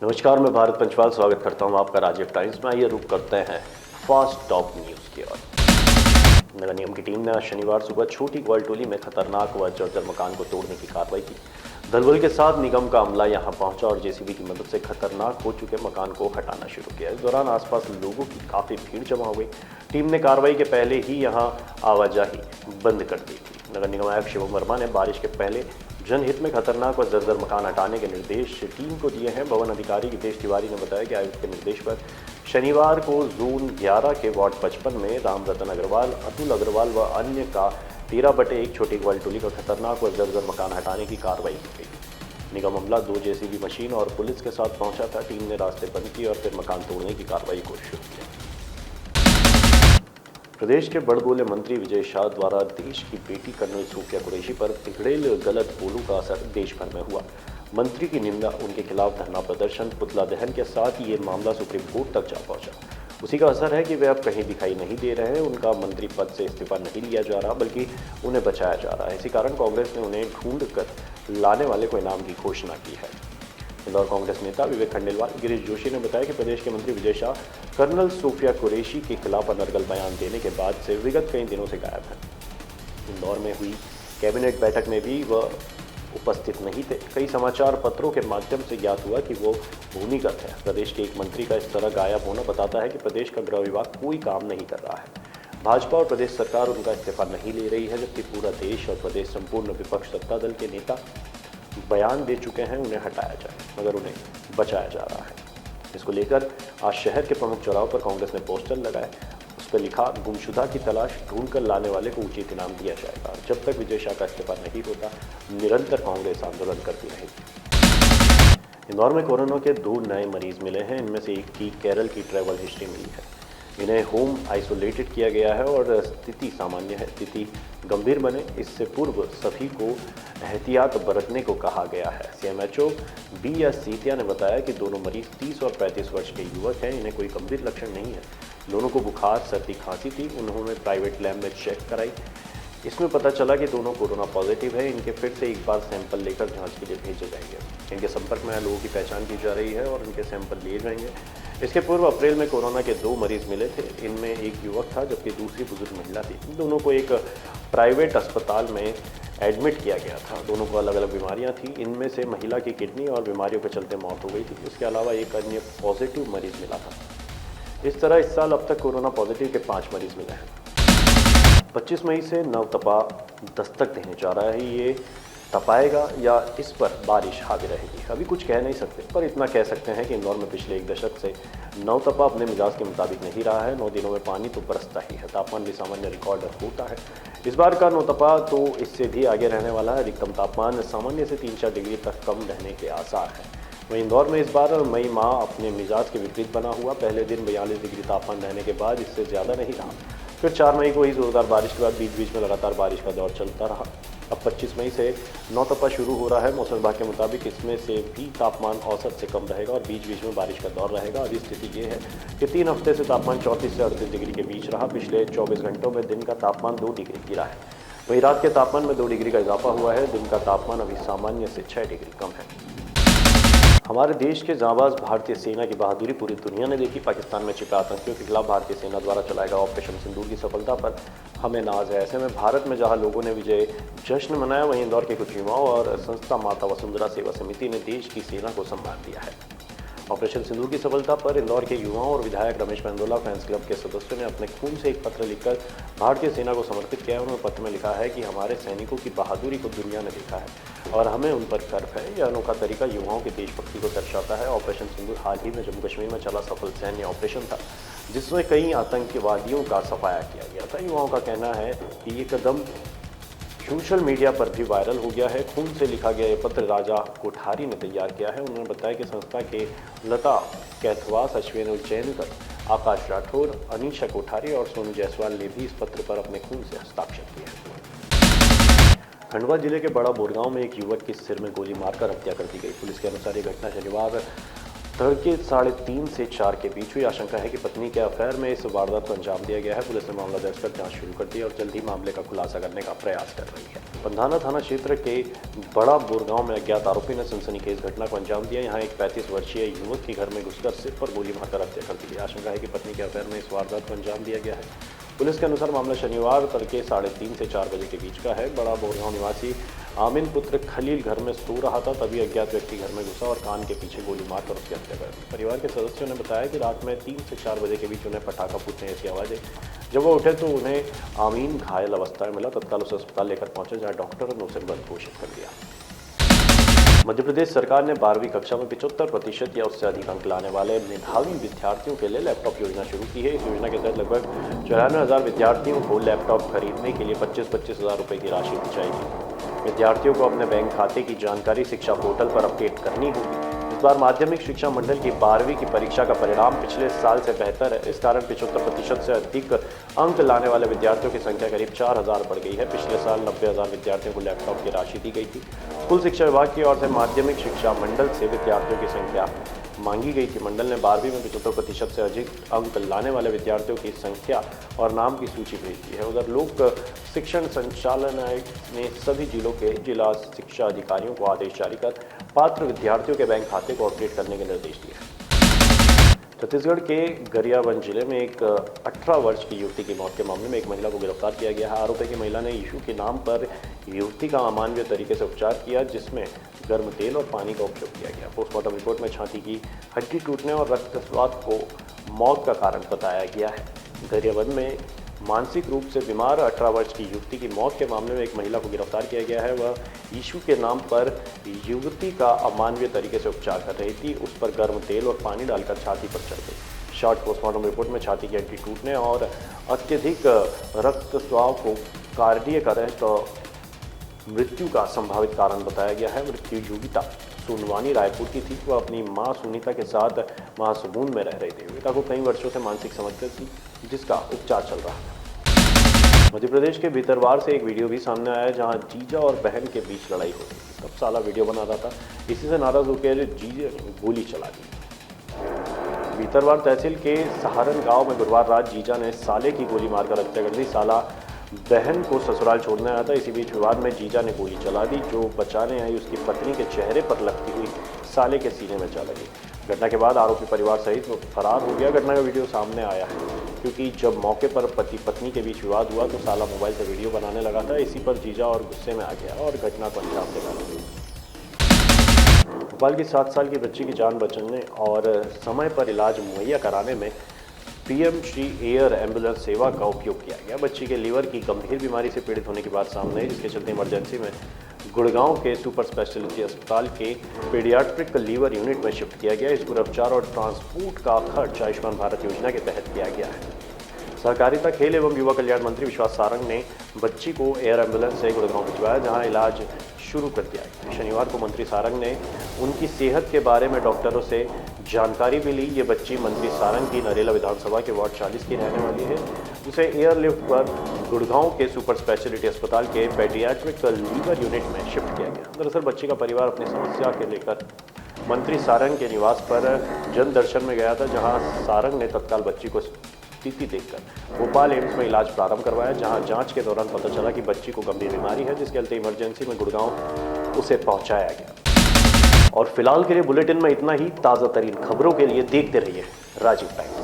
नमस्कार, मैं भारत पंचवाल स्वागत करता हूं आपका राजीव टाइम्स में। आइए रुक करते हैं फास्ट टॉप न्यूज़ की ओर। नगर निगम की टीम ने आज शनिवार सुबह छोटी ग्वालटोली में खतरनाक व जर्जर मकान को तोड़ने की कार्रवाई की। दलबल के साथ निगम का अमला यहां पहुंचा और जेसीबी की मदद से खतरनाक हो चुके मकान को हटाना शुरू किया। इस दौरान आसपास लोगों की काफ़ी भीड़ जमा हो गई। टीम ने कार्रवाई के पहले ही यहां आवाजाही बंद कर दी थी। नगर निगम आयुक्त शिवम वर्मा ने बारिश के पहले जनहित में खतरनाक और जर्जर मकान हटाने के निर्देश टीम को दिए हैं। भवन अधिकारी हितेश तिवारी ने बताया कि आयुक्त के निर्देश पर शनिवार को जोन 11 के वार्ड 55 में राम रतन अग्रवाल, अतुल अग्रवाल व अन्य का 13/1 छोटी ग्वालटोली का खतरनाक और जर्जर मकान हटाने की कार्रवाई की गई। निगम अमला 2 जेसीबी मशीन और पुलिस के साथ पहुंचा था। टीम ने रास्ते बंद किए और फिर मकान तोड़ने की कार्रवाई को शुरू किया। प्रदेश के बड़बोले मंत्री विजय शाह द्वारा देश की बेटी कर्नल सूफिया कुरैशी पर तिगड़ेल गलत बोलू का असर देश भर में हुआ। मंत्री की निंदा, उनके खिलाफ धरना प्रदर्शन, पुतला दहन के साथ ये मामला सुप्रीम कोर्ट तक जा पहुंचा। उसी का असर है कि वे अब कहीं दिखाई नहीं दे रहे हैं। उनका मंत्री पद से इस्तीफा नहीं लिया जा रहा, बल्कि उन्हें बचाया जा रहा है। इसी कारण कांग्रेस ने उन्हें ढूंढ कर लाने वाले को इनाम की घोषणा की है। इंदौर कांग्रेस नेता विवेक खंडेलवाल, गिरीश जोशी ने बताया कि प्रदेश के मंत्री विजय शाह कर्नल सूफिया कुरैशी के खिलाफ अनर्गल बयान देने के बाद से विगत कई दिनों से गायब है। इंदौर में हुई कैबिनेट बैठक में भी वह उपस्थित नहीं थे। कई समाचार पत्रों के माध्यम से ज्ञात हुआ कि वो भूमिगत है। प्रदेश के एक मंत्री का इस तरह गायब होना बताता है कि प्रदेश का गृह विभाग कोई काम नहीं कर रहा है। भाजपा और प्रदेश सरकार उनका इस्तीफा नहीं ले रही है, जबकि पूरा देश और प्रदेश संपूर्ण विपक्ष सत्ता दल के नेता बयान दे चुके हैं उन्हें हटाया जाए, मगर उन्हें बचाया जा रहा है। इसको लेकर आज शहर के प्रमुख चौराहों पर कांग्रेस ने पोस्टर लगाए। उस पर लिखा, गुमशुदा की तलाश, ढूंढ कर लाने वाले को उचित इनाम दिया जाएगा। जब तक विजय शाह का इस्तीफा नहीं होता, निरंतर कांग्रेस आंदोलन करती रहेगी। इंदौर में कोरोना के 2 नए मरीज मिले हैं। इनमें से एक की केरल की ट्रैवल हिस्ट्री मिली है। इन्हें होम आइसोलेटेड किया गया है और स्थिति सामान्य है। स्थिति गंभीर बने इससे पूर्व सभी को एहतियात बरतने को कहा गया है। सीएमएचओ बी सीतिया ने बताया कि दोनों मरीज 30 और 35 वर्ष के युवक हैं। इन्हें कोई गंभीर लक्षण नहीं है। दोनों को बुखार, सर्दी, खांसी थी। उन्होंने प्राइवेट लैब में चेक कराई। इसमें पता चला कि दोनों कोरोना पॉजिटिव है। इनके फिर से एक बार सैंपल लेकर जांच के लिए भेजे जाएंगे। इनके संपर्क में आए लोगों की पहचान की जा रही है और इनके सैंपल लिए जाएंगे। इसके पूर्व अप्रैल में कोरोना के 2 मरीज मिले थे। इनमें एक युवक था जबकि दूसरी बुजुर्ग महिला थी। दोनों को एक प्राइवेट अस्पताल में एडमिट किया गया था। दोनों को अलग अलग बीमारियां थी। इनमें से महिला की किडनी और बीमारियों के चलते मौत हो गई थी। इसके अलावा एक अन्य पॉजिटिव मरीज मिला था। इस तरह इस साल अब तक कोरोना पॉजिटिव के 5 मरीज मिले हैं। 25 मई से नवतपा दस्तक देने जा रहा है। ये तपाएगा या इस पर बारिश हावी रहेगी, अभी कुछ कह नहीं सकते, पर इतना कह सकते हैं कि इंदौर में पिछले 1 दशक से नवतपा अपने मिजाज के मुताबिक नहीं रहा है। 9 दिनों में पानी तो बरसता ही है। तापमान भी सामान्य रिकॉर्ड होता है। इस बार का नवतपा तो इससे भी आगे रहने वाला है। अधिकतम तापमान सामान्य से 3-4 डिग्री तक कम रहने के आसार हैं। वहीं इंदौर में इस बार मई माह अपने मिजाज के विपरीत बना हुआ। पहले दिन 42 डिग्री तापमान रहने के बाद इससे ज़्यादा नहीं रहा। फिर 4 मई को ही जोरदार बारिश के बाद बीच बीच में लगातार बारिश का दौर चलता रहा। अब 25 मई से नवतपा शुरू हो रहा है। मौसम विभाग के मुताबिक इसमें से भी तापमान औसत से कम रहेगा और बीच बीच में बारिश का दौर रहेगा। अभी स्थिति ये है कि 3 हफ्ते से तापमान 34 से 38 डिग्री के बीच रहा। पिछले 24 घंटों में दिन का तापमान 2 डिग्री गिरा है। वहीं रात के तापमान में 2 डिग्री का इजाफा हुआ है। दिन का तापमान अभी सामान्य से 6 डिग्री कम है। हमारे देश के जांबाज भारतीय सेना की बहादुरी पूरी दुनिया ने देखी। पाकिस्तान में छिपे आतंकियों के खिलाफ भारतीय सेना द्वारा चलाए गए ऑपरेशन सिंदूर की सफलता पर हमें नाज है। ऐसे में भारत में जहां लोगों ने विजय जश्न मनाया, वहीं इंदौर के कुछ युवाओं और संस्था माता वसुंधरा सेवा समिति ने देश की सेना को सम्मान दिया है। ऑपरेशन सिंदूर की सफलता पर इंदौर के युवाओं और विधायक रमेश मेंदोला फैंस क्लब के सदस्यों ने अपने खून से एक पत्र लिखकर भारतीय सेना को समर्पित किया है। उन्होंने पत्र में लिखा है कि हमारे सैनिकों की बहादुरी को दुनिया ने देखा है और हमें उन पर गर्व है। यह अनोखा तरीका युवाओं की देशभक्ति को दर्शाता है। ऑपरेशन सिंदूर हाल ही में जम्मू कश्मीर में चला सफल सैन्य ऑपरेशन था, जिसमें कई आतंकवादियों का सफाया किया गया था। युवाओं का कहना है कि ये कदम सोशल मीडिया पर भी वायरल हो गया है। खून से लिखा गया ये पत्र राजा कोठारी ने तैयार किया है। उन्होंने बताया कि संस्था के लता कैथवास, अश्विन उज्जैनकर, आकाश राठौर, अनीशा कोठारी और सोनू जायसवाल ने भी इस पत्र पर अपने खून से हस्ताक्षर किए। खंडवा जिले के बड़ा बोरगांव में एक युवक की सिर में गोली मारकर हत्या कर दी गई। पुलिस के अनुसार ये घटना शनिवार तड़के 3:30 से 4 के बीच हुई। आशंका है कि पत्नी के अफेयर में इस वारदात को अंजाम दिया गया है। पुलिस ने मामला दर्ज कर जांच शुरू कर दी और जल्द ही मामले का खुलासा करने का प्रयास कर रही है। पंधाना थाना क्षेत्र के बड़ा बोरगांव में अज्ञात आरोपी ने सनसनीखेज घटना को अंजाम दिया। यहां एक 35 वर्षीय युवक के घर में घुसकर सिर पर गोली मारकर हत्या कर दी। आशंका है कि पत्नी के अफेयर में इस वारदात को अंजाम दिया गया है। पुलिस के अनुसार मामला शनिवार तड़के 3:30 से 4 बजे के बीच का है। बड़ा बोरगांव निवासी आमिन पुत्र खलील घर में सो रहा था, तभी अज्ञात व्यक्ति घर में घुसा और कान के पीछे गोली मारकर उसकी हत्या कर दी। परिवार के सदस्यों ने बताया कि रात में 3 से 4 बजे के बीच उन्हें पटाखा फूटने जैसी आवाज़ आई। जब वो उठे तो उन्हें आमीन घायल अवस्था में मिला। तत्काल उसे अस्पताल लेकर पहुंचे, जहां डॉक्टरों ने उसे मृत घोषित कर दिया। मध्य प्रदेश सरकार ने 12वीं कक्षा में 75% या उससे अधिक अंक लाने वाले मेधावी विद्यार्थियों के लिए लैपटॉप योजना शुरू की है। इस योजना के तहत लगभग 94,000 विद्यार्थियों को लैपटॉप खरीदने के लिए 25-25 हज़ार रुपये की राशि दी जाएगी। विद्यार्थियों को अपने बैंक खाते की जानकारी शिक्षा पोर्टल पर अपडेट करनी होगी। इस बार माध्यमिक शिक्षा मंडल की 12वीं की परीक्षा का परिणाम पिछले साल से बेहतर है। इस कारण 75% से अधिक अंक लाने वाले विद्यार्थियों की संख्या करीब 4,000 बढ़ गई है। पिछले साल 90,000 विद्यार्थियों को लैपटॉप की राशि दी गई थी। कुल शिक्षा विभाग की ओर से माध्यमिक शिक्षा मंडल से विद्यार्थियों की संख्या मांगी गई थी। मंडल ने 12वीं में 75% से अधिक अंक लाने वाले विद्यार्थियों की संख्या और नाम की सूची भेज दी है। उधर लोक शिक्षण संचालनालय ने सभी जिलों के जिला शिक्षा अधिकारियों को आदेश जारी कर पात्र विद्यार्थियों के बैंक खाते को अपडेट करने के निर्देश दिए। छत्तीसगढ़ के गरियाबंद जिले में एक 18 वर्ष की युवती की मौत के मामले में एक महिला को गिरफ्तार किया गया है। आरोप है कि महिला ने यीशु के नाम पर युवती का अमानवीय तरीके से उपचार किया, जिसमें गर्म तेल और पानी का उपयोग किया गया। पोस्टमार्टम रिपोर्ट में छाती की हड्डी टूटने और रक्तस्राव को मौत का कारण बताया गया है। गरियाबंद में मानसिक रूप से बीमार 18 वर्ष की युवती की मौत के मामले में एक महिला को गिरफ्तार किया गया है। वह यीशु के नाम पर युवती का अमानवीय तरीके से उपचार कर रही थी। उस पर गर्म तेल और पानी डालकर छाती पर चढ़ गई। शॉर्ट पोस्टमार्टम रिपोर्ट में छाती की हड्डी टूटने और अत्यधिक रक्तस्राव को कार्डियक अरेस्ट और मृत्यु का संभावित कारण बताया गया है। मृत्यु युविता सोनवानी रायपुर की थी। वह अपनी मां सुनीता के साथ महासमुंद में रह रही थी। युविता को कई वर्षों से मानसिक समस्या थी, जिसका उपचार चल रहा था। मध्य प्रदेश के भीतरवार से एक वीडियो भी सामने आया, जहां जीजा और बहन के बीच लड़ाई हो रही थी। तब साला वीडियो बना रहा था। इसी से नाराज होकर जीजा ने गोली चला दी। भीतरवार तहसील के सहारन गांव में गुरुवार रात जीजा ने साले की गोली मारकर हत्या कर दी। साला बहन को ससुराल छोड़ने आया था। इसी बीच विवाद में जीजा ने गोली चला दी। जो बचाने आई उसकी पत्नी के चेहरे पर लगती हुई साले के सीने में जा लगी। घटना के बाद आरोपी परिवार सहित फरार हो गया। घटना का वीडियो सामने आया है, क्योंकि जब मौके पर पति पत्नी के बीच विवाद हुआ तो साला मोबाइल से वीडियो बनाने लगा था। इसी पर जीजा और गुस्से में आ गया और घटना को अंजाम दे डाला। भोपाल की 7 साल की बच्ची की जान बचाने और समय पर इलाज मुहैया कराने में पीएम श्री एयर एम्बुलेंस सेवा का उपयोग किया गया। बच्ची के लीवर की गंभीर बीमारी से पीड़ित होने की बात सामने आई, जिसके चलते इमरजेंसी में गुड़गांव के सुपर स्पेशलिटी अस्पताल के पीडियाट्रिक लीवर यूनिट में शिफ्ट किया गया। इस पूरे उपचार और ट्रांसपोर्ट का खर्च आयुष्मान भारत योजना के तहत किया गया है। सहकारिता, खेल एवं युवा कल्याण मंत्री विश्वास सारंग ने बच्ची को एयर एम्बुलेंस से गुड़गांव भिजवाया, जहां इलाज शुरू कर दिया है। शनिवार को मंत्री सारंग ने उनकी सेहत के बारे में डॉक्टरों से जानकारी भी ली। ये बच्ची मंत्री सारंग की नरेला विधानसभा के वार्ड 40 की रहने वाली है, जिसे एयरलिफ्ट पर गुड़गांव के सुपर स्पेशलिटी अस्पताल के पेडियाट्रिक लीवर यूनिट में शिफ्ट किया गया। दरअसल बच्ची का परिवार अपनी समस्या के लेकर मंत्री सारंग के निवास पर जन दर्शन में गया था, जहां सारंग ने तत्काल बच्ची को स्थिति देखकर भोपाल एम्स में इलाज प्रारंभ करवाया, जहां जांच के दौरान पता चला कि बच्ची को गंभीर बीमारी है, जिसके चलते इमरजेंसी में गुड़गांव उसे पहुंचाया गया। और फिलहाल के लिए बुलेटिन में इतना ही। ताज़ा तरीन खबरों के लिए देखते रहिए राजीव टाइम्स।